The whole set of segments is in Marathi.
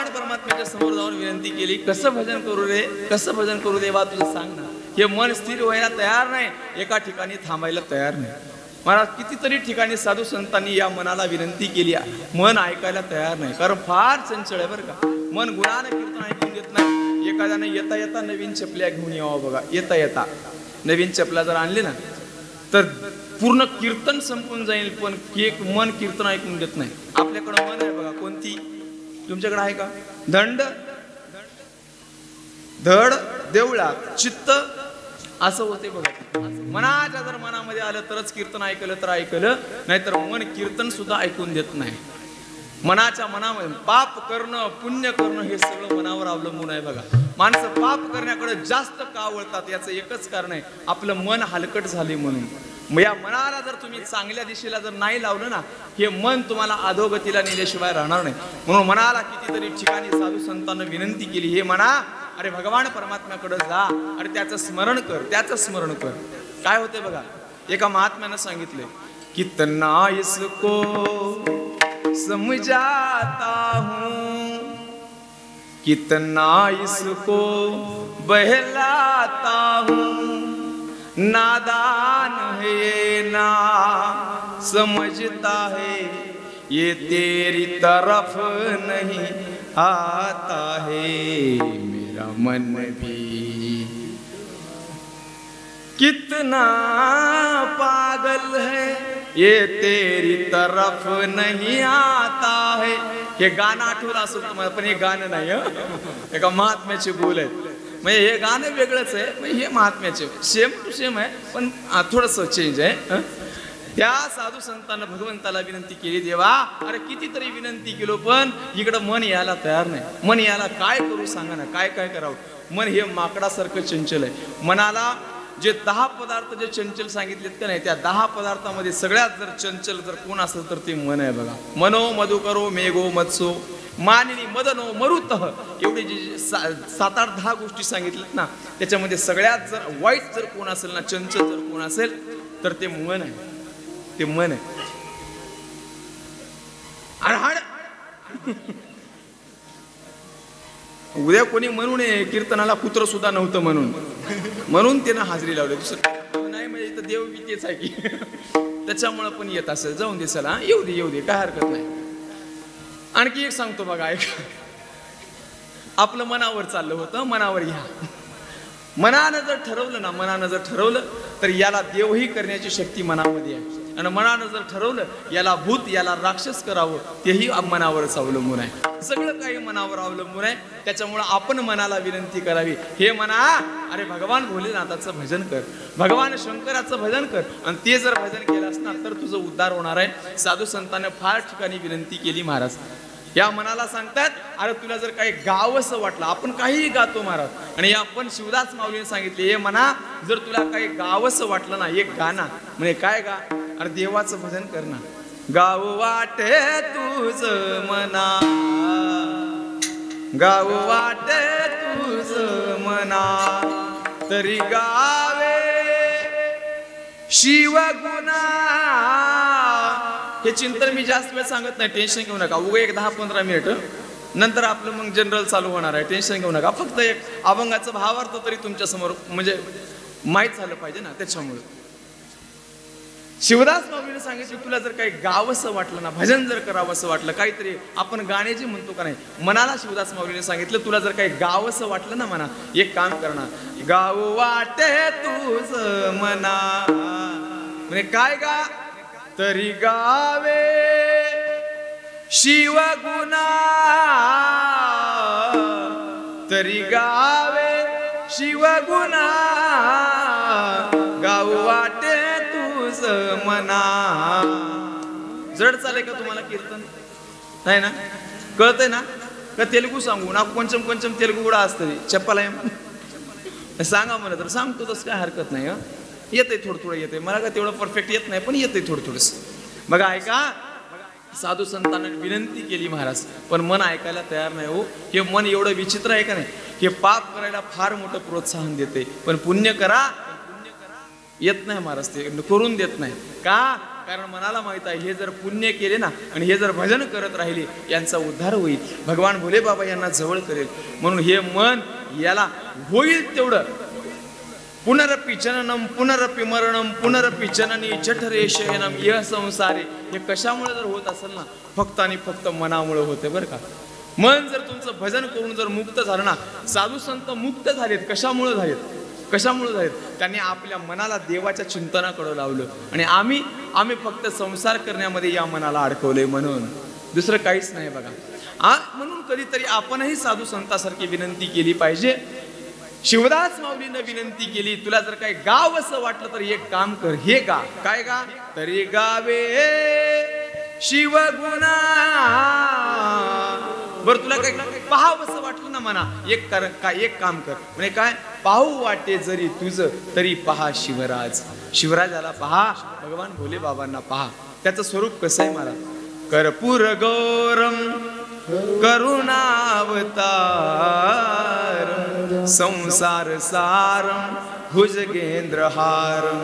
भगवान परमात्म्याच्या समोर जाऊन विनंती केली, कसं भजन करू रे, कसं भजन करू देवा, तुझं सांग ना. हे मन स्थिर व्हायला तयार नाही, एका ठिकाणी थांबायला तयार नाही. महाराज कितीतरी ठिकाणी साधू संतांनी या मनाला विनंती केली, मन ऐकायला तयार नाही, कारण फार चंचल आहे बरं का. मन गुणाने कीर्तन ऐकून देत नाही. एखाद्याने येता येता नवीन चपल्या घेऊन यावं बघा, येता येता नवीन चपल्या जर आणली ना तर पूर्ण कीर्तन संपून जाईल, पण एक मन कीर्तन ऐकून देत नाही. आपल्याकडं मन आहे बघा, कोणती तुमच्याकडे आहे का? दंड धड देवळा चित्त असं होते बघा. मनाच्या जर मनामध्ये आलं तरच कीर्तन ऐकलं तर ऐकलं, नाहीतर मन कीर्तन सुद्धा ऐकून देत नाही. मनाच्या मनामध्ये पाप करणं पुण्य करणं हे सगळं मनावर अवलंबून आहे बघा. माणसं पाप करण्याकडे जास्त का वळतात, याचं एकच कारण आहे, आपलं मन हलकट झाले म्हणून. मग या मनाला जर तुम्ही चांगल्या दिशेला जर नाही लावलं ना, हे मन तुम्हाला अधोगतीला नेल्याशिवाय राहणार नाही. म्हणून मनाला कितीतरी ठिकाणी साधू संतांना विनंती केली, हे मना अरे भगवान परमात्म्याकडे जा, अरे त्याचं स्मरण कर, त्याचं स्मरण कर. काय होते बघा, एका महात्म्यानं सांगितले, कितना इसको समझाता हूँ, कितना इसको बहलाता हूँ, नादान है ना समझता है, ये तेरी तरफ नहीं आता है मेरा मन भी. कितना पागल है, ये तेरी तरफ नहीं आता है. हे गाणं आठवलं असेल तुम्हाला, पण हे गाणं नाही, एका महात्म्याचे बोल आहेत. म्हणजे हे गाणं वेगळंच आहे, म्हणजे हे महात्म्याचे सेम टू सेम आहे, पण थोडंसं चेंज आहे. त्या साधू संतांना भगवंताला विनंती केली, देवा अरे कितीतरी विनंती केलो, पण इकडं मन यायला तयार नाही. मन यायला काय करू सांगा ना, काय काय करावं. मन हे माकडासारखं चंचल आहे. मनाला जे 10 पदार्थ जे चंचल सांगितलेत का नाही, त्या 10 पदार्थामध्ये सगळ्यात जर चंचल जर कोण असेल तर ते मन आहे बघा. मनो मधुकरो मेघो मत्सो मानिनी मदनो मरुतः, एवढे जे 7-8-10 गोष्टी सांगितल्यात ना, त्याच्यामध्ये सगळ्यात जर वाईट जर कोण असेल ना, चंचल जर कोण असेल तर ते मन आहे. ते मन आहे. उद्या कोणी म्हणून कीर्तनाला कुत्र सुद्धा नव्हतं म्हणून त्यानं हाजरी लावली. दुसरं नाही म्हणजे इथं देव बी तेच आहे की त्याच्यामुळं पण येत असेल, जाऊन दे चला, येऊ दे काय हरकत नाही. आणखी एक सांगतो बघा, एक आपलं मनावर चाललं होतं, मनावर घ्या. मनानं जर ठरवलं तर याला देवही करण्याची शक्ती मनामध्ये आहे. आणि मनानं जर ठरवलं याला भूत याला राक्षस करावं, तेही मनावरच अवलंबून आहे. सगळं काही मनावर अवलंबून आहे. त्याच्यामुळं आपण मनाला विनंती करावी, हे मना अरे भगवान भोलेनाथाचं भजन कर, भगवान शंकराचं भजन कर, आणि ते जर भजन केलं असणार तर तुझं उद्धार होणार आहे. साधू संतांनी फार ठिकाणी विनंती केली महाराज. या मनाला सांगतात, अरे तुला जर काही गावंसं वाटलं, आपण काहीही गातो महाराज. आणि आपण शिवदास माऊलीने सांगितले, हे मना जर तुला काही गावंसं वाटलं ना, एक गाणं म्हणजे काय गा, अरे देवाचं भजन कर ना. गाव वाटे तुझ मना, गाव वाटे तुझ मना, तरी गावे शिवगुणा. हे चिंतन मी जास्त वेळ सांगत नाही, टेन्शन घेऊ नका. उगा एक 10-15 मिनिट, नंतर आपलं मग जनरल चालू होणार आहे, टेन्शन घेऊ नका. फक्त एक अभंगाचा भावार्थ तरी तुमच्या समोर म्हणजे माहीत झालं पाहिजे ना. त्याच्यामुळे शिवदास माऊलीने सांगितलं, तुला जर काही गावंसं वाटलं ना, भजन जर करावंसं वाटलं, काहीतरी आपण गाणे जे म्हणतो का नाही, मनाला शिवदास माऊलीने सांगितलं, तुला जर काही गावंसं वाटलं ना म्हणा, एक काम करणार, गाव वाटे तुझ मना, म्हणजे काय गा, तरी गावे शिवगुणा, तरी गावे शिवगुणा, गाव वाटे तुझ मना. जड चालेल का तुम्हाला कीर्तन? नाही ना? कळतंय ना? का तेलुगू सांगू ना? కొంచెం కొంచెం तेलुगू కూడా असतं, चप्पला सांगा मला तर सांगतो, तसं काय हरकत नाही. येते थोडं येते, मला काय तेवढं परफेक्ट येत नाही, पण येते थोडंसं. बघा ऐका, साधू संतांनी विनंती केली महाराज, पण मन ऐकायला तयार नाही. हो, हे मन एवढं विचित्र आहे का नाही, हे पाप करायला फार मोठं प्रोत्साहन देते, पण पुण्य करा येत नाही महाराज, ते करून देत नाही. का? कारण मनाला माहित आहे हे जर पुण्य केले ना आणि हे जर भजन करत राहिले यांचा उद्धार होईल, भगवान भोले बाबा यांना जवळ करेल. म्हणून हे मन याला होईल तेवढं पुनरपि जननम पुनरपि मरणम पुनरपि जननी जठरे शयनम यह संसारे, हे कशामुळे जर होत असेल ना, फक्त आणि फक्त मनामुळे होते बरं का. मन जर तुमचं भजन करून जर मुक्त झालं ना, साधू संत मुक्त झालेत. कशामुळे झालेत? कशामुळे झालेत? त्यांनी आपल्या मनाला देवाच्या चिंतनाकडे लावलं आणि आम्ही फक्त संसार करण्यामध्ये या मनाला अडकवले, म्हणून दुसरं काहीच नाही बघा. म्हणून कधीतरी आपणही साधू संतासारखी विनंती केली पाहिजे. शिवदास माऊलीनं विनंती केली, तुला जर काही गाव असं वाटलं तर एक काम कर, हे गा. काय गा? तरी गावे शिवगुणा. बरं तुला काही पाहावं असं वाटलं ना मना, एक काम कर, म्हणजे काय? पाहू वाटे जरी तुझं तरी पहा शिवराज. शिवराजाला पहा, भगवान भोले बाबांना पहा. त्याचं स्वरूप कसं आहे महाराज? कर्पूर गौरम करुणावतार संसार सारम भुजगेंद्रहारम.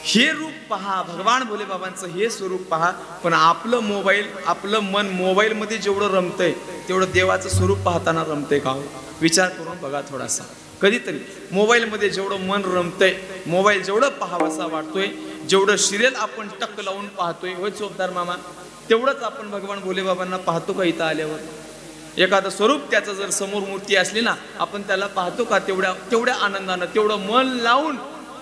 हे रूप पहा, भगवान भोले बाबांचं हे स्वरूप पहा. पण आपलं मन मोबाईलमध्ये जेवढं रमतंय तेवढं देवाचं स्वरूप पाहताना रमतंय का? विचार करून बघा थोडासा. कधीतरी मोबाईलमध्ये जेवढं मन रमतंय, मोबाईल जेवढं पाहावासा वाटतोय, जेवढं सिरियल आपण टक लावून पाहतोय, होय चोपदार मामा, तेवढंच आपण भगवान भोले बाबांना पाहतो का? इथं आल्यावर एखादं स्वरूप त्याचं जर समोर मूर्ती असली ना, आपण त्याला पाहतो का? तेवढ्या आनंदानं, तेवढं मन लावून,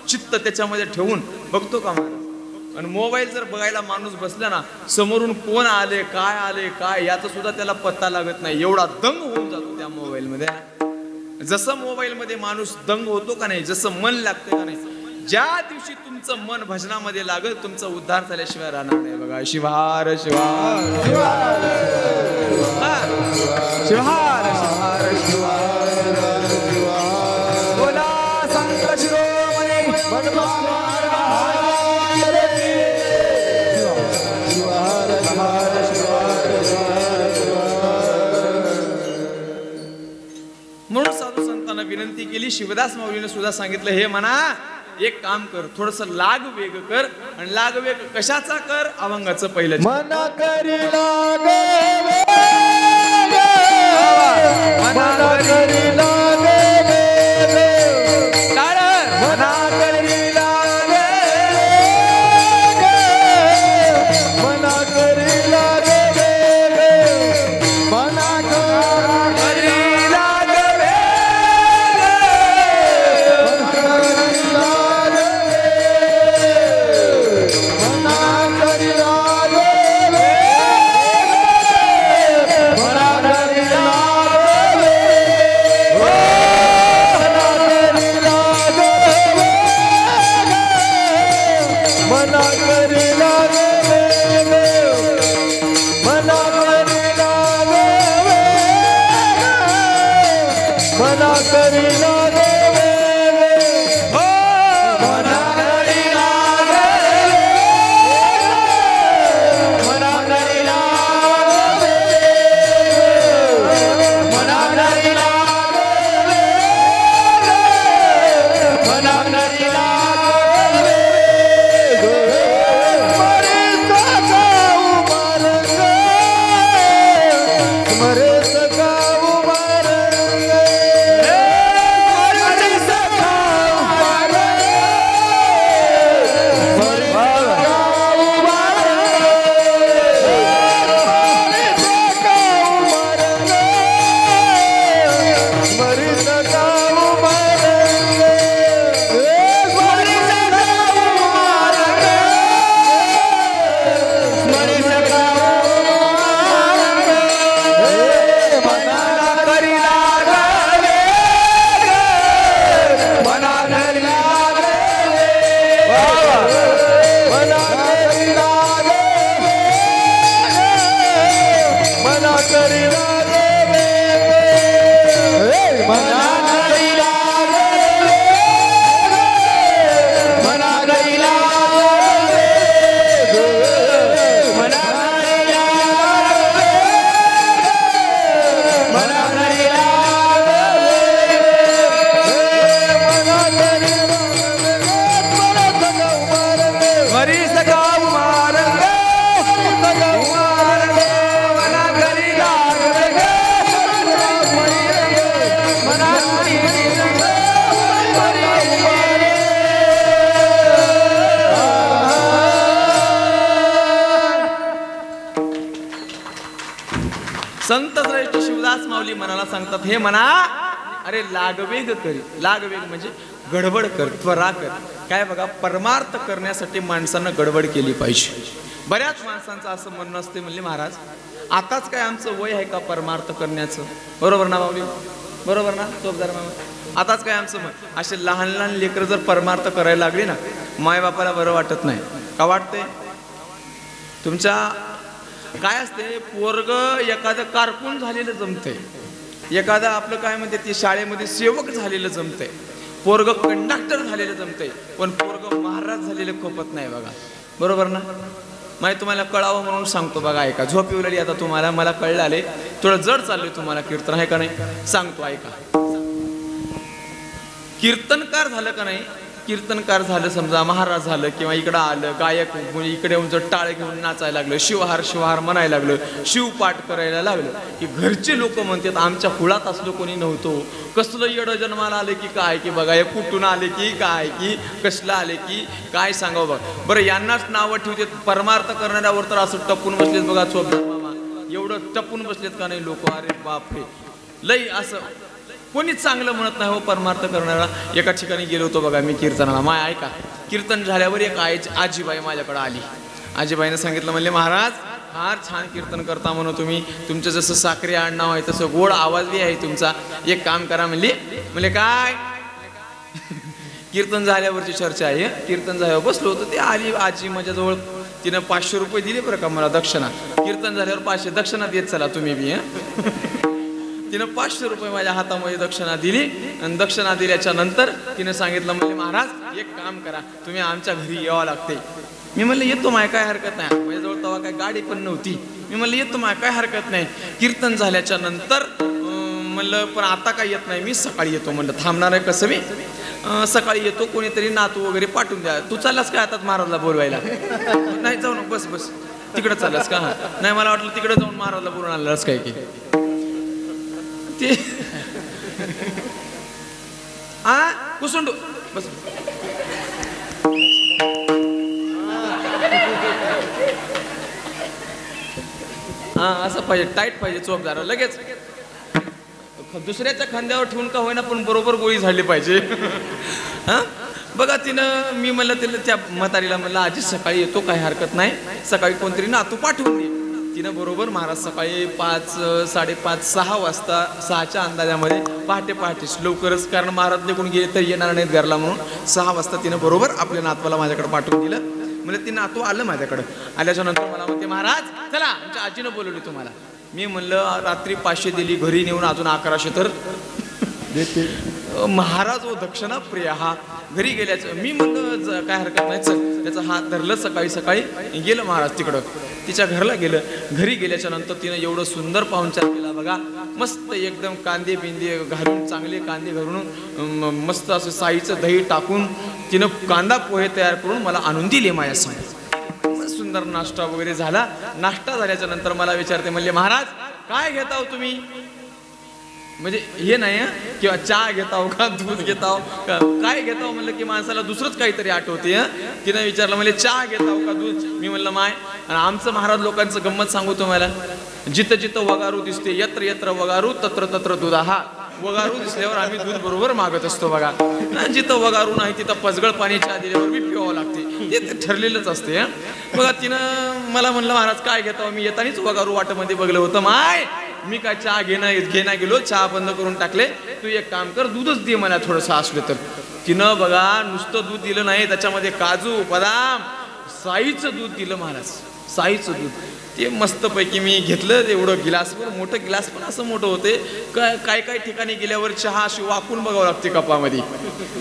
चित्त त्याच्यामध्ये ठेवून बघतो का महाराज? आणि मोबाईल जर बघायला माणूस बसला ना, समोरून कोण आले काय याचा सुद्धा त्याला पत्ता लागत नाही, एवढा दंग होऊन जातो त्या मोबाईलमध्ये. जसं मोबाईलमध्ये माणूस दंग होतो का नाही, जसं मन लागतं का नाही, ज्या दिवशी तुमचं मन भजनामध्ये लागल, तुमचा उद्धार झाल्याशिवाय राहणार नाही बघा. शिवहार शिवहार शिवहार शिवहार शिवहार बोला संत शिरोमणी म्हणून साधू संतांना विनंती केली. शिवदास माऊलीने सुद्धा सांगितलं, हे म्हणा एक काम कर, थोडस लाग वेग कर. आणि लाग वेग कशाचा कर? अभंगाचं पहिलं मना करी लागे मना करी लागे मना करी लागे मना करी लागे मना करी हरी सखाऊ संत श्रेष्ठ शिवदास माऊली मनाला सांगतात, हे मना, अरे लागवेग करी. लागवेग म्हणजे गडबड कर, त्वरा कर. काय बघा, परमार्थ करण्यासाठी माणसानं गडबड केली पाहिजे. बऱ्याच माणसांचं असं म्हणणं असते, म्हणले महाराज आताच काय आमचं वय आहे का परमार्थ करण्याचं. बरोबर ना माऊली, बरोबर ना चोपदार मामा, आताच काय आमचं मन. असे लहान लहान लेकरं जर परमार्थ करायला लागली ना, मायबापाला बरं वाटत नाही. का वाटते तुमच्या काय असते, पोरग एखादं कारकून झालेलं जमतंय, एखादं आपलं काय म्हणते ते शाळेमध्ये सेवक झालेलं जमतंय, पोरग कंडक्टर झालेलं जमतंय, पण पोरग महाराज झालेलं खपत नाही बघा. बरोबर ना. माहिती तुम्हाला कळावं म्हणून सांगतो बघा, ऐका. झोप येऊ लागली आता तुम्हाला, मला कळलं आले, थोडं जड चाललंय तुम्हाला कीर्तन, आहे का नाही सांगतो ऐका. कीर्तनकार झालं का नाही, कीर्तनकार झालं समजा, महाराज झालं किंवा इकडं आलं गायक, इकडे येऊन जर टाळ घेऊन नाचायला लागलं, शिवहार शिवहार म्हणायला लागलं, शिवपाठ करायला लागलं की घरचे लोक म्हणतात आमच्या कुळात असलो कोणी नव्हतो, कसलं येडं जन्माला आले की काय, की बघा हे कुठून आले की काय, की कसलं आले की काय, सांगावं बघ. बरं यांनाच नावं ठेवतात परमार्थ करणाऱ्यावर, तर असं टपून बसलेत बघा. चोपदार मामा एवढं टपून बसलेत का नाही लोक, अरे बापरे लई. असं कोणीच चांगलं म्हणत नाही हो परमार्थ करणारा. एका ठिकाणी गेलो होतो बघा मी कीर्तनाला. माय ऐका, कीर्तन झाल्यावर एक आजीबाई माझ्याकडे आली. आजीबाईनं सांगितलं, म्हणले महाराज फार छान कीर्तन करता म्हणून तुम्ही, तुमचं जसं साखरे आडनाव आहे तसं गोड आवाज बी आहे तुमचा, एक काम करा. म्हणले काय. कीर्तन झाल्यावरची चर्चा आहे. कीर्तन झाल्यावर बसलो होतो, ते आली आजी माझ्याजवळ, तिनं 500 रुपये दिले बरं का मला दक्षिणा. कीर्तन झाल्यावर 500 दक्षिणा देत चला तुम्ही बी. तिनं 500 रुपये माझ्या हातामध्ये दक्षिणा दिली, आणि दक्षिणा दिल्याच्या नंतर तिनं सांगितलं, म्हणजे महाराज एक काम करा, तुम्ही आमच्या घरी यावं लागते. मी म्हणलं येतो, माय काय हरकत नाही. माझ्याजवळ तेव्हा काय गाडी पण नव्हती. मी म्हणलं येतो, माय काय हरकत नाही. कीर्तन झाल्याच्या नंतर म्हणलं पण आता काय येत नाही, मी सकाळी येतो. म्हणलं थांबणार आहे कसं मी, सकाळी येतो, कोणीतरी नातू वगैरे पाठवून द्या. तू चाललास काय आता महाराजला बोलवायला. नाही जाऊ नको, बस बस तिकडं चाललास का. नाही मला वाटलं तिकडे जाऊन महाराजला बोलून आलास काय की ते. कुसुंडू बस. असं पाहिजे, टाईट पाहिजे चोपदार. लगेच दुसऱ्याच्या खांद्यावर ठेवून का होईना पण बरोबर गोळी झाली पाहिजे. बघा तिनं, मी म्हणलं तिला, त्या म्हातारीला म्हणलं आजी सकाळी येतो, काही हरकत नाही, सकाळी कोणतरी नातू पाठवून दे. तिनं बरोबर महाराज सकाळी 5, 5:30, 6 वाजता, 6च्या अंदाजामध्ये, पहाटेच लवकरच, कारण महाराज निघून गेले तर येणार नाहीत घरला म्हणून, 6 वाजता तिनं बरोबर आपल्या नातवाला माझ्याकडे पाठवून दिलं. म्हणजे ती नातू आलं माझ्याकडं. आल्याच्या नंतर मला म्हणते, महाराज चला आमच्या आजीनं बोलवली तुम्हाला. मी म्हणलं रात्री 500 दिली, घरी नेऊन अजून 1100 तर देते. महाराज व दक्षिणा प्रिय हा. घरी गेल्याचं मी म्हणलं काय हरकत नाही, चल. त्याचा हात धरलं, सकाळी सकाळी गेलं महाराज तिकडं, तिच्या घरला गेलं. घरी गेल्याच्या नंतर तिनं एवढं सुंदर पाहुणचार केला बघा. मस्त एकदम कांदे बिंदे घालून, चांगले कांदे घालून, मस्त असं साईचं दही टाकून तिनं कांदा पोहे तयार करून मला आणून दिले माझ्यासमोर. सुंदर नाश्ता वगैरे झाला. नाश्ता झाल्याच्या नंतर मला विचारते, म्हणले महाराज काय घेताव तुम्ही. म्हणजे हे नाही किंवा चहा घेताव का, दूध घेताव का, काय घेताव. म्हणलं की माणसाला दुसरंच काहीतरी आठवते. तिनं विचारलं, म्हणजे चहा घेताव का दूध. मी म्हणलं माय. आणि आमचं महाराज लोकांचं गंमत सांगू तुम्हाला, जिथं जिथं वगारू दिसते, यत्र यत्र वगारू तत्र तत्र दूध. हा वगारू दिसल्यावर आम्ही दूध बरोबर मागत असतो बघा. जिथं वगारू नाही तिथं पचगळ पाणी चहा दिल्यावर मी पिवावं लागते, ते ठरलेलंच असते. बघा तिनं मला म्हणलं महाराज काय घेताव. मी येतानीच वगारू वाटमध्ये बघलं होतं. माय मी काय चहा घेणं गेलो, चहा बंद करून टाकले. तू एक काम कर, दूधच दे मला थोडंसं असलं तर. तिनं बघा नुसतं दूध दिलं नाही, त्याच्यामध्ये काजू बदाम साईचं दूध दिलं महाराज, साईचं दूध. ते मस्तपैकी मी घेतलं. एवढं गिलासभर, मोठं गिलास पण असं मोठं होते. काय काय ठिकाणी गेल्यावर चहा अशी वाकून बघावं लागते कपामध्ये.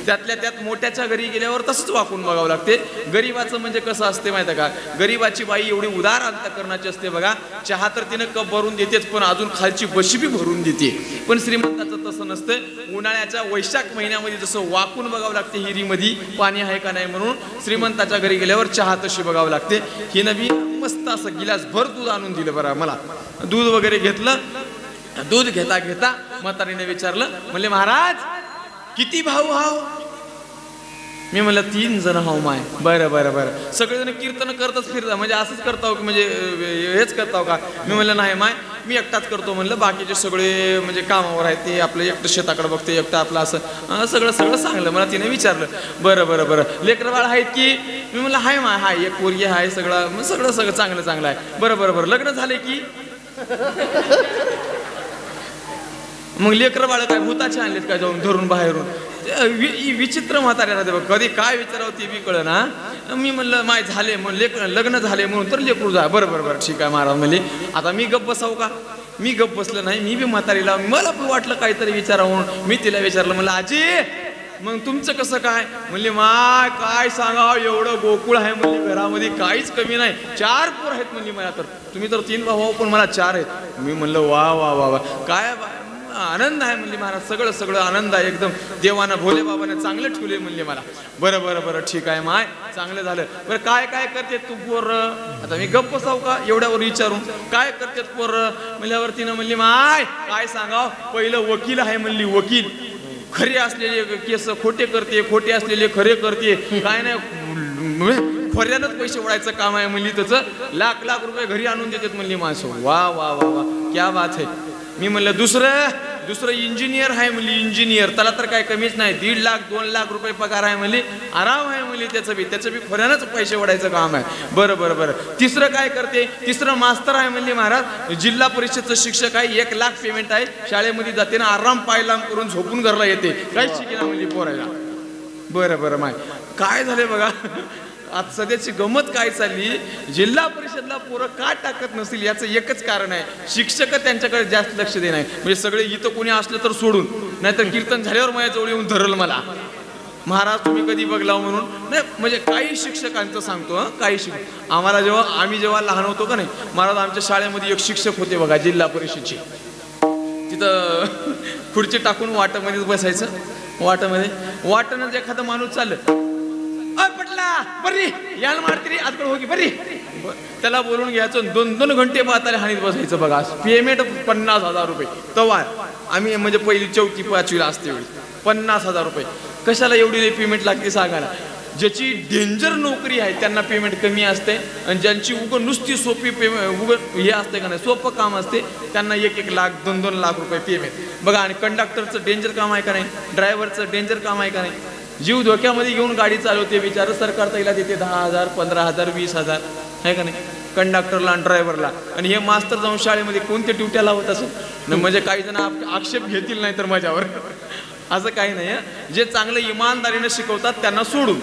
त्यातल्या त्यात मोठ्याच्या घरी गेल्यावर तसंच वाकून बघावं लागते. गरीबाचं म्हणजे कसं असते माहिती आहे का, गरीबाची बाई एवढी उदार अंतकरणाची असते बघा. चहा तर तिनं कप भरून देतेच, पण अजून खालची बशी बी भरून देते. पण श्रीमंताचं तसं नसतं. उन्हाळ्याच्या वैशाख महिन्यामध्ये जसं वाकून बघावं लागते हिरीमध्ये पाणी आहे का नाही म्हणून, श्रीमंताच्या घरी गेल्यावर चहा तशी बघावं लागते. ही नवी मस्त असं गिलास भर दूध आणून दिलं बरं मला. दूध वगैरे घेतलं. दूध घेता घेता म्हातारीने विचारलं, म्हणले महाराज किती भाऊ हाव. मी म्हणलं 3 जण हाव माय. बरं बरं बरं. सगळेजण कीर्तन करतच फिरता म्हणजे असंच करताव की म्हणजे हेच करताव का? मी म्हणलं नाही माय, मी एकटाच करतो म्हणलं. बाकीचे सगळे म्हणजे कामावर आहेत, ते आपलं एकटं शेताकडे बघते, एकटं आपलं असं सगळं सांगलं मला. तिने विचारलं बरं बरं बरं लेकरं बाळ आहेत की? मी म्हणलं हाय माय, हाय एक पोरगी आहे, सगळं सगळं चांगलं आहे. बरं बरं बरं लग्न झाले की? मग लेकरं बाळ काय भूताचे आणलेत काय जाऊन धरून बाहेरून? विचित्र म्हाताऱ्या राहते बघ, कधी काय विचारावं ते बी कळ ना. मी म्हणलं माय झाले म्हणून लग्न झाले म्हणून तर लेकरू जा. बरं बरं बरं ठीक आहे महाराज म्हणले. आता मी गप्प बसावं का? मी गप्प बसलं नाही. मी बी म्हातारीला मला पण वाटलं काहीतरी विचारावं म्हणून मी तिला विचारलं. म्हणलं आजी मग तुमचं कसं काय? म्हणले माय काय सांगावं, एवढं गोकुळ आहे म्हणले घरामध्ये, काहीच कमी नाही. 4 पोर आहेत म्हणली मला. तर तुम्ही तर 3 भाऊ पण मला 4 आहेत. मी म्हणलं वा वा वा वा काय आनंद आहे म्हणली महाराज. सगळं आनंद आहे एकदम. देवानं भोले बाबाने चांगलं ठेवले म्हणले मला. बरं बरं बरं ठीक आहे माय, चांगलं झालं. बरं काय काय करते तू पोर? आता मी गप्प बसाव का एवढ्यावर विचारून? काय करते पोर म्हणल्यावर तिनं म्हणली माय काय सांगाव, पहिलं वकील आहे म्हणली. वकील खरे असलेले केस खोटे करते, खोटे असलेले खरे करते. काय नाही खोऱ्यानंच पैसे ओढायचं काम आहे म्हणली. त्याचं लाख लाख रुपये घरी आणून देतात म्हणली माणसं. वा वा वा वा क्या बात आहे. मी म्हणलं दुसरं इंजिनियर आहे म्हणली. इंजिनियर त्याला तर काय कमीच नाही, 1.5 लाख 2 लाख रुपये पगार आहे म्हणली. आराम आहे म्हणली. त्याचं बी खोऱ्यानंच पैसे ओढायचं काम आहे. बरं बरं बरं. तिसरं काय करते? तिसरं मास्तर आहे म्हणली महाराज. जिल्हा परिषदचं शिक्षक आहे, 1 लाख पेमेंट आहे. शाळेमध्ये जाते ना आराम पायलाम करून झोपून घरला येते, काहीच शिकेना म्हणली पोरायला. बरं बरं माय काय झाले बघा. आज सध्याची गमत काय चालली, जिल्हा परिषदला पोरं का टाकत नसतील याचं एकच कारण आहे, शिक्षक त्यांच्याकडे जास्त लक्ष देणार. म्हणजे सगळे इथं कोणी असलं तर सोडून, नाहीतर कीर्तन झाल्यावर माझ्या जवळ येऊन धरल मला. महाराज तुम्ही कधी बघलाव म्हणून नाही. म्हणजे काही शिक्षकांचं सांगतो काही शिक्षक आम्हाला आम्ही जेव्हा लहान होतो का नाही महाराज, आमच्या शाळेमध्ये एक शिक्षक होते बघा जिल्हा परिषदचे. तिथं खुर्ची टाकून वाटामध्येच बसायचं. वाटानं जर एखादा माणूस चाललं पटला बरी याला मारती आजकाल होगी बरी, त्याला बोलून घ्यायचं. 2-2 घंटे बाताला हानीत बसायचं बघा. पेमेंट 50,000 रुपये. तवा आम्ही म्हणजे पहिली 4थी 5वीला असते वेळी 50,000 रुपये. कशाला एवढी पेमेंट लागते सांगायला? ज्याची डेंजर नोकरी आहे त्यांना पेमेंट कमी असते, आणि ज्यांची नुसती सोपी हे असते का नाही सोपं काम असते त्यांना 1-1 लाख 2-2 लाख रुपये पेमेंट बघा. आणि कंडक्टरचं डेंजर काम आहे का नाही, ड्रायव्हरचं डेंजर काम आहे का नाही. जीव धोक्यामध्ये घेऊन गाडी चालवते बिचारं. सरकार त्याला देते 10,000 15,000 20,000 आहे का नाही कंडक्टरला आणि ड्रायव्हरला. आणि हे मास्तर जाऊन शाळेमध्ये कोणत्या ड्युट्या लावत असं म्हणजे काही जण आक्षेप घेतील नाही तर माझ्यावर. असं काही नाही. जे चांगलं इमानदारीने शिकवतात त्यांना सोडून,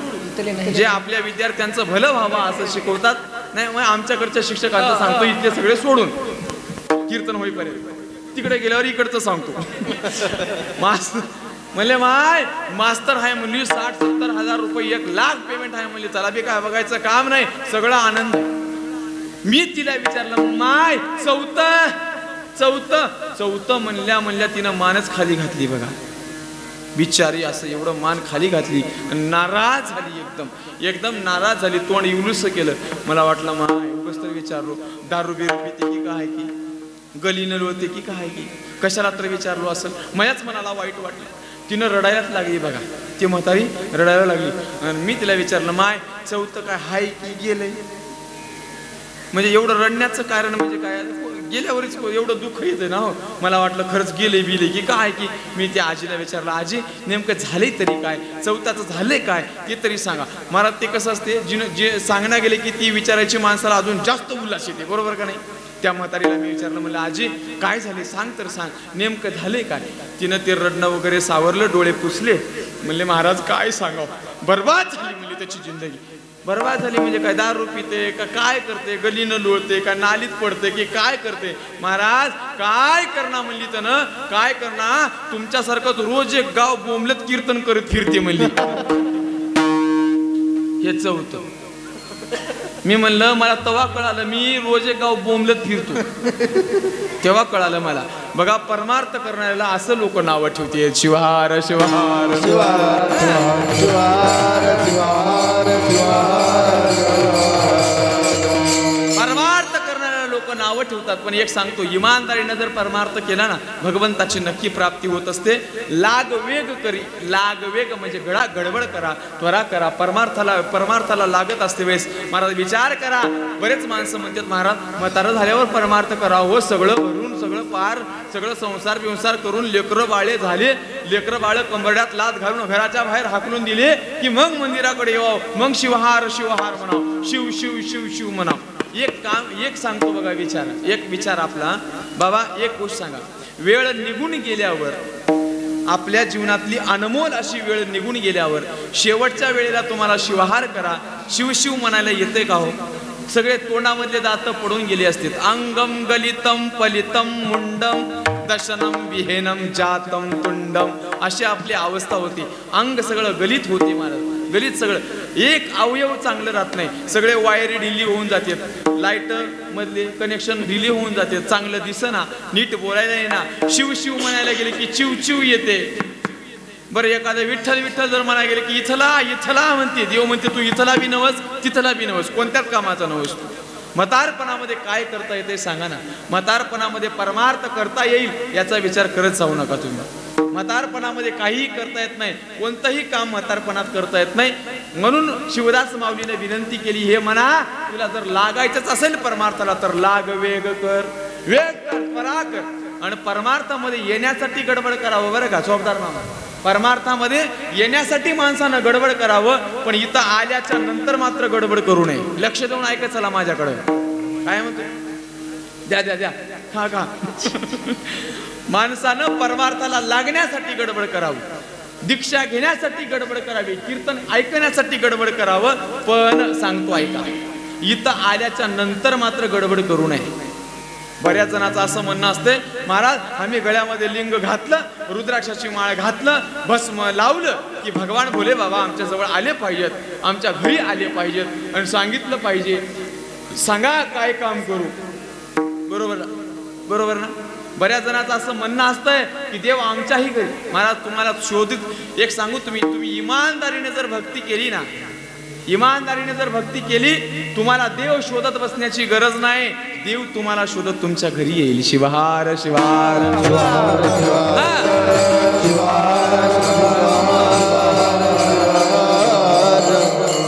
जे आपल्या विद्यार्थ्यांचं भलं व्हावं असं शिकवतात नाही. मग आमच्याकडच्या शिक्षकांचं सांगतो इथले सगळे सोडून कीर्तन होईपर्यंत तिकडे गेल्यावर इकडचं सांगतो. म्हणले माय मास्तर आहे म्हणली 60-70 हजार रुपये 1 लाख पेमेंट आहे म्हणली. चला बी काय बघायचं काम नाही, सगळा आनंद. मी तिला विचारलं माय चौथं म्हणल्या तिनं मानच खाली घातली बघा. बिचारी असं एवढं मान खाली घातली, नाराज झाली, एकदम नाराज झाली. तोंड इवलूस केलं. मला वाटलं माय उगाच तर विचारलो, दारू बिरू पिते की काय की, गलीनं लोळते की काय की, कशाला तर विचारलो असं. मयाच मनाला वाईट वाटलं. तिनं रडायलाच लागली बघा. ती म्हातारी रडायला लागली. आणि मी तिला विचारलं माय चौथं काय हाय की गेलंय? म्हणजे एवढं रडण्याचं कारण म्हणजे काय, गेल्यावरच एवढं दुःख येतं ना हो. मला वाटलं खरंच गेले बिले की काय की. मी त्या आजीला विचारलं आजी नेमकं झालंय तरी काय, चौथाचं झालंय काय ते तरी सांगा. मला ते कसं असते जे सांगण्या गेले की ती विचारायची माणसाला अजून जास्त उल्हास येते, बरोबर का नाही. त्या म्हातारीला मी विचारलं म्हणलं आजी काय झाले सांग तर सांग, नेमकं झाले काय. तिनं ते रडणं वगैरे सावरलं, डोळे पुसले. म्हणले महाराज काय सांगावं, बर्बाद झाली म्हणजे त्याची जिंदगी. बर्बाद झाली म्हणजे काय, दारू पिते का काय करते, गलीनं लोळते का नालीत पडते की काय करते. महाराज काय करणार म्हणली त्यानं, काय करणार तुमच्यासारखंच रोज एक गाव बोंबलत कीर्तन करत फिरते म्हणली. हे चौथं. मी म्हणलं मला तेव्हा कळालं, मी रोज एक गाव बोंबलत फिरतो तेव्हा कळालं मला. बघा परमार्थ करणाऱ्याला असं लोक नावं ठेवते, शिवार शिवार शिवार शिवार शिवार शिवार. परमार्थ करणाऱ्या लोक नावं ठेवतात, पण एक सांगतो, इमानदारीने जर परमार्थ केला ना भगवंताची नक्की प्राप्ती होत असते. लाग वेग म्हणजे गडबड करा, त्वरा करा, परमार्थाला लागत असते वेळेस. महाराज विचार करा. बरेच माणसं म्हणतात महाराज म्हातारं झाल्यावर परमार्थ करा. हो, सगळं भरून सगळं पार सगळं संसार बिंसार करून लेकरं बाळे झाले, लेकरं बाळ कंबरड्यात लात घालून घराच्या बाहेर हाकलून दिले की मग मंदिराकडे यावं, मग शिवहार म्हणावं, शिव शिव शिव शिव म्हणावं. एक सांगतो बघा विचार, एक विचार आपला बाबा. एक गोष्ट सांगा, वेळ निघून गेल्यावर, आपल्या जीवनातली अनमोल अशी वेळ निघून गेल्यावर शेवटच्या वेळेला तुम्हाला शिवहार करा, शिव शिव म्हणायला येते का हो? सगळे तोंडामधले दात पडून गेले असतील. अंगम गलितम पलितम मुंडम दशनम विहेनम जातम तुंडम अशी आपली अवस्था होती. अंग सगळं गलित होते महाराज, गलित सगळं. एक अवयव चांगलं राहत नाही, सगळे वायरी ढिली होऊन जातात, लाईट मधले कनेक्शन ढिली होऊन जाते, चांगलं दिसना, नीट बोलायला येणार. शिव शिव म्हणायला गेले की चिव चिव येते. बरं, एखादं विठ्ठल विठ्ठल जर म्हणायला गेले की इथला म्हणते, देव म्हणते तू इथला बी नवस तिथला बी नवस, कोणत्याच कामाचा नवस. म्हातारपणामध्ये काय करता येते सांगा ना. म्हातारपणामध्ये परमार्थ करता येईल याचा विचार करत जाऊ नका तुम्ही. म्हातारपणामध्ये काहीही करता येत नाही, कोणतंही काम म्हातारपणात करता येत नाही. म्हणून शिवदास माऊलीने विनंती केली, हे म्हणा तुला जर लागायचंच असेल परमार्थाला तर लाग वेग कर, वेग कर, त्वरा कर. आणि परमार्थामध्ये येण्यासाठी गडबड करावं बरं का चोपदार मामा. परमार्थामध्ये येण्यासाठी माणसानं गडबड करावं, पण इथं आल्याच्या नंतर मात्र गडबड करू नये. लक्ष देऊन ऐकत चला माझ्याकडे. काय म्हणतो? द्या खा माणसानं परमार्थाला लागण्यासाठी गडबड करावं, दीक्षा घेण्यासाठी गडबड करावी, कीर्तन ऐकण्यासाठी गडबड करावं. पण सांगतो ऐका, इथं आल्याच्या नंतर मात्र गडबड करू नये. बऱ्याच जणांचं असं म्हणणं असते, महाराज आम्ही गळ्यामध्ये लिंग घातलं, रुद्राक्षाची माळ घातलं, भस्म लावलं की भगवान भोले बाबा आमच्या जवळ आले पाहिजेत, आमच्या घरी आले पाहिजेत आणि सांगितलं पाहिजे, सांगा काय काम करू. बरोबर ना. बऱ्याच जणांचं असं म्हणणं असतंय की देव आमच्याही घरी. महाराज तुम्हाला शोधित एक सांगू, तुम्ही इमानदारीने जर भक्ती केली ना, इमानदारीने जर भक्ती केली, तुम्हाला देव शोधत बसण्याची गरज नाही. देव तुम्हाला शोधत तुमच्या घरी येईल. शिवहार शिवहार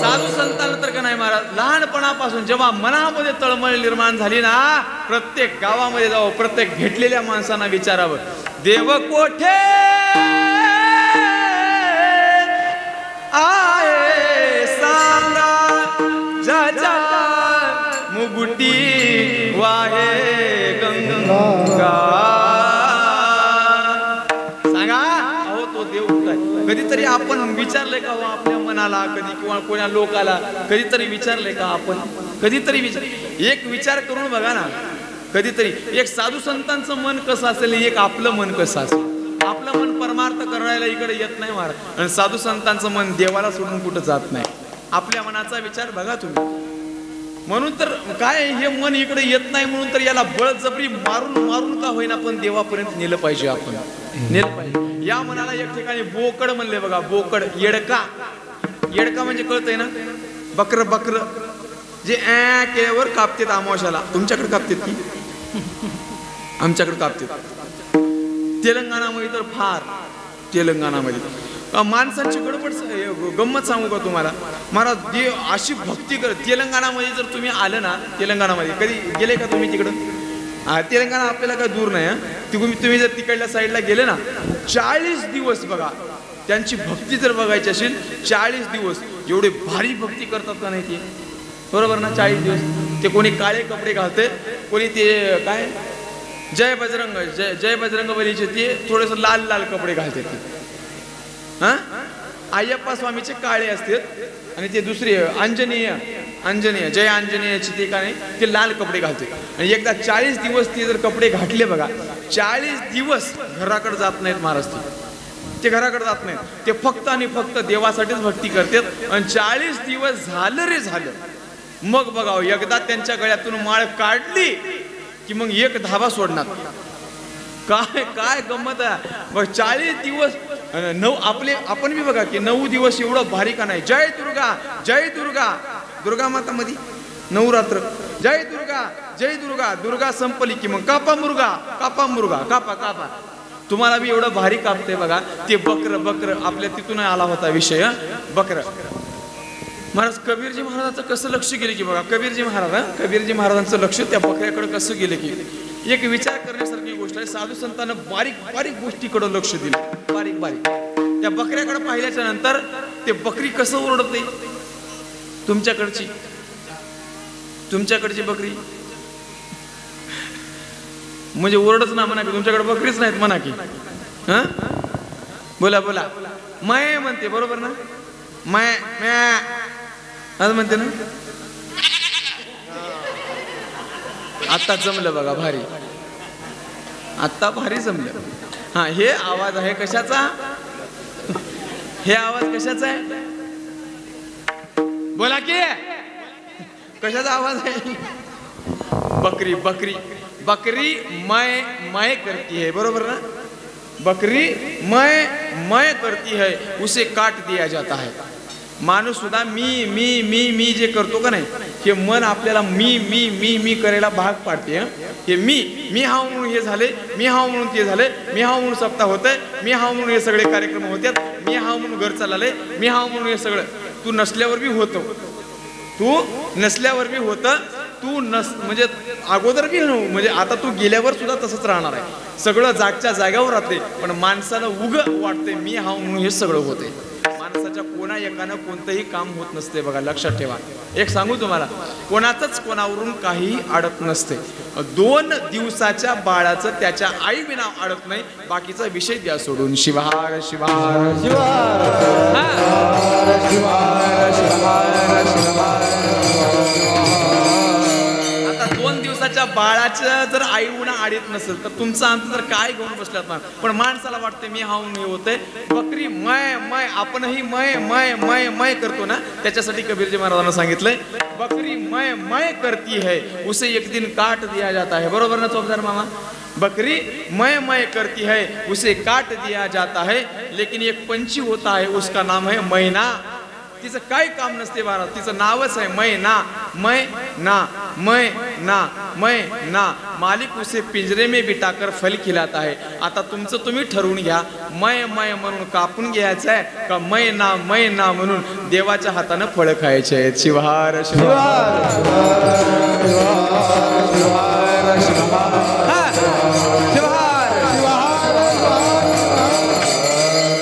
साधू संतांना तर का नाही महाराज, लहानपणापासून जेव्हा मनामध्ये तळमळ निर्माण झाली ना, प्रत्येक गावामध्ये जावं, प्रत्येक भेटलेल्या माणसांना विचारावं, देव कोठे आहे सांगा, जा मुगुटी वाहे गंगा. सांगा अहो तो देव कुठे? कधीतरी आपण विचारलंय का आपल्या मनाला, कधी किंवा कोणा लोकाला कधीतरी विचारलंय का आपण? कधीतरी एक विचार करून बघा ना. कधीतरी एक साधू संतांचं मन कसं असेल, एक आपलं मन कसं असेल. आपलं मन परमार्थ करायला इकडे येत नाही महाराज, आणि साधू संतांचं मन देवाला सोडून कुठं जात नाही. आपल्या मनाचा विचार बघा तुम्ही. म्हणून तर काय हे मन इकडे येत नाही म्हणून तर याला बळजबरी मारून का होईना पण देवापर्यंत नेलं पाहिजे. आपण नेलं पाहिजे. या मनाला एक ठिकाणी बोकड म्हणले बघा, बोकड. येडका म्हणजे कळतंय ना, बकर जे केल्यावर कापतेत अमावश्याला. तुमच्याकडे कापतेत की आमच्याकडे कापतेत. तेलंगणामध्ये तर फार, तेलंगणामध्ये माणसांची गंमत सांगू का तुम्हाला महाराज. देव अशी भक्ती कर. तेलंगणामध्ये जर तुम्ही आलं ना, तेलंगणामध्ये कधी गेले का तुम्ही तिकडं? तेलंगणा आपल्याला काय दूर नाही. तुम्ही जर तिकडल्या साईडला गेले ना, 40 दिवस बघा त्यांची भक्ती जर बघायची असेल, 40 दिवस एवढे भारी भक्ती करतात का नाही ते. बरोबर ना. 40 दिवस ते कोणी काळे कपडे घालते, कोणी ते काय जय बजरंग बलीचे ते थोडेसे लाल कपडे घालते. अय्यप्पा स्वामीचे काळे असतात आणि ते दुसरे अंजनेय जय आंजनेयाचे ते काय ते लाल कपडे घालते. आणि एकदा 40 दिवस ते जर कपडे घातले बघा, 40 दिवस घराकडे जात नाहीत महाराज. ते घराकडे जात नाहीत, ते फक्त आणि फक्त देवासाठीच भक्ती करतात. आणि 40 दिवस झालं मग बघा, एकदा त्यांच्या गळ्यातून माळ काढली की मग एक धाबा सोडणार. काय गंमत आहे. 40 दिवस आपण बी बघा की 9 दिवस एवढं भारी का नाही. जय दुर्गा दुर्गा माता मध्ये 9 रात्र जय दुर्गा जय दुर्गा, दुर्गा संपली की मग कापा मुर्गा, कापा मुर्गा, कापा कापा. तुम्हाला बी एवढं भारी कापते बघा ते बकर. बकर आपल्या तिथून आला होता विषय, बकर. महाराज कबीरजी महाराजांचं कसं लक्ष गेले की बघा, कबीरजी महाराजांचं लक्ष त्या बकऱ्याकडे कसं गेलं की एक विचार करण्यासारखी गोष्ट आहे. साधू संतांना बारीक बारीक गोष्टीकडे लक्ष दिलं, बारीक बारीक. त्या बकऱ्याकडे पाहिल्याच्या नंतर ते बकरी कसं ओरडते, तुमच्याकडची बकरी म्हणजे ओरडच ना म्हणा की, तुमच्याकडे बकरीच नाहीत म्हणा की. हा बोला बोला. माय म्हणते बरोबर ना, माय असं म्हणते ना. आता जमलं बघा भारी, आता भारी जमलं. हा हे आवाज आहे कशाचा, हे आवाज कशाचा आहे बोला की, कशाचा आवाज आहे. बकरी बकरी बकरी मय मय करती है, बरोबर ना. बकरी मय मय करती है, उसे काट दिया जाता है. माणूस सुद्धा मी मी मी मी जे करतो का नाही, हे मन आपल्याला मी मी मी मी करायला भाग पाडते. हे मी हा म्हणून हे झाले, मी हा म्हणून ते झाले, मी हा म्हणून सप्ताह होतंय, मी हा म्हणून हे सगळे कार्यक्रम होतात, मी हा म्हणून घर चाललंय, मी हा म्हणून हे सगळं. तू नसल्यावर बी होतो, तू नसल्यावर बी होतं, तू म्हणजे अगोदर बी म्हणजे आता तू गेल्यावर सुद्धा तसंच राहणार आहे. सगळं जागच्या जाग्यावर राहते, पण माणसाला उग वाटते मी हा म्हणून हे सगळं होते. माणसाच्या कोणा एकानं कोणतंही काम होत नसते बघा, लक्षात ठेवा. एक सांगू तुम्हाला, कोणाचंच कोणावरून काही अडत नसते. 2 दिवसाच्या बाळाचं त्याच्या आई विना अडत नाही, बाकीचा विषय द्या सोडून. शिवार शिवार शिवार आता 2 दिवसाच्या बाळाचं जर आई विना अडत नसेल तर तुमचं आमचं जर काय घेऊन बसल्यात ना. पण माणसाला वाटते मी हा हे होतंय. बकरी मय मय, आपणही मय मय मय मय करतो ना, त्याच्यासाठी कबीरजी महाराजांना सांगितलंय बकरी मय मय करती है, उसे एक दिन काट दिया जाता है. बरोबर ना चौकदार मामा. बकरी मय मय करती है, उसे काट दिया जाता है, लेकिन एक पंछी होता है, उसका नाम है मैना. तिचं काय काम नसते महाराज, तिचं नावच आहे मैना. मै ना मै ना मै ना, मालिक उसे पिंजरे में बिठाकर फल खिलाता है. आता तुमचं तुम्ही ठरवून घ्या, मय मय म्हणून कापून घ्यायचं आहे का मै ना म्हणून देवाच्या हातानं फळं खायचे आहेत. शिवार शिवार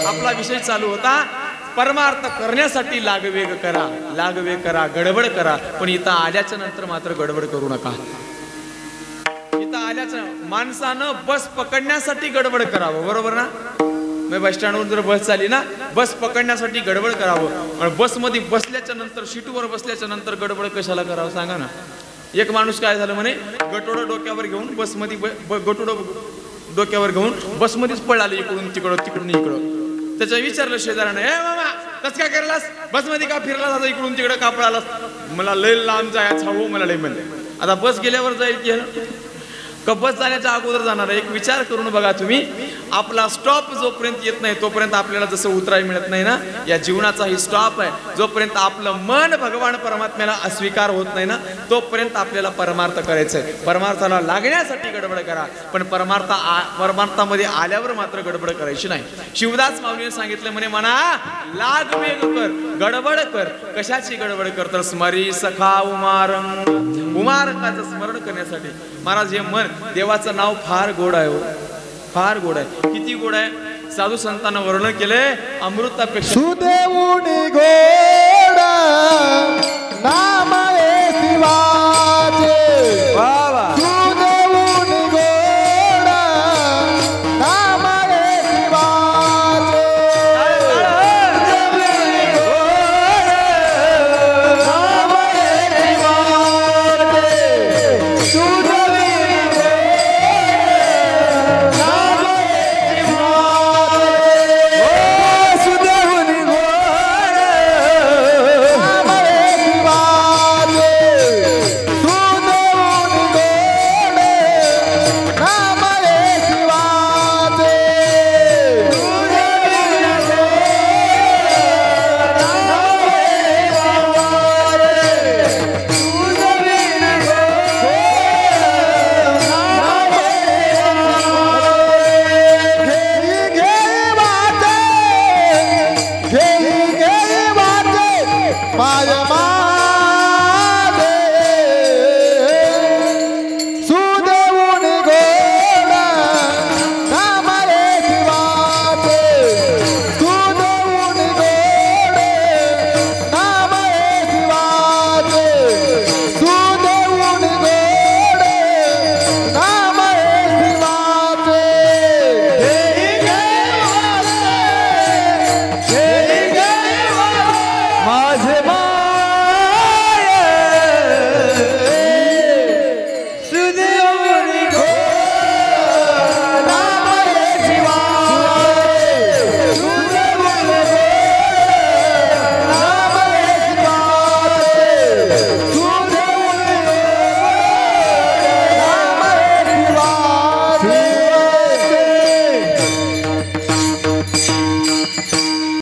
आपला विषय चालू होता. परमार्थ करण्यासाठी लागवेग करा, गडबड करा. पण इथं आल्याच्या नंतर मात्र गडबड करू नका. इथं आल्याचं माणसानं बस पकडण्यासाठी गडबड करावं, बरोबर ना. बस स्टँडवर जर बस चालली ना, बस पकडण्यासाठी गडबड करावं. पण बसमध्ये बसल्याच्या नंतर, सीटवर बसल्याच्या नंतर गडबड कशाला करावं सांगा ना. एक माणूस काय झालं म्हणे, गटोडं डोक्यावर घेऊन बसमध्ये गटोडं डोक्यावर घेऊन बसमध्येच पळाले, इकडून तिकडून इकडं. त्याच्या विचारलं शेजाऱ्याने, ए मामा कस काय करलास, बसमध्ये का फिरला जाता, इकडून तिकडे का पळालास. मला लय लांब जायचं हो, मला लय म्हणले. आता बस गेल्यावर जाईल की का बस जाण्याच्या अगोदर जाणार आहे. एक विचार करून बघा तुम्ही, आपला स्टॉप जोपर्यंत येत नाही तोपर्यंत आपल्याला जसं उतरायला मिळत नाही ना, या जीवनाचा ही स्टॉप आहे. जोपर्यंत आपलं मन भगवान परमात्म्याला अस्वीकार होत नाही ना, तोपर्यंत आपल्याला परमार्थ करायचं आहे. परमार्थाला लागण्यासाठी गडबड करा, पण परमार्थामध्ये आल्यावर मात्र गडबड करायची नाही. शिवदास माऊलीने सांगितलं म्हणे, म्हणा लाग वेग कर, गडबड कर. कशाची गडबड कर तर स्मरी सखा उमारंगाचं स्मरण करण्यासाठी. महाराज हे मन, देवाचं नाव फार गोड आहे, फार गोड आहे. किती गोड आहे, साधू संतांना वर्णन केलंय अमृतापेक्षा. सुदेवुनी गोड नाम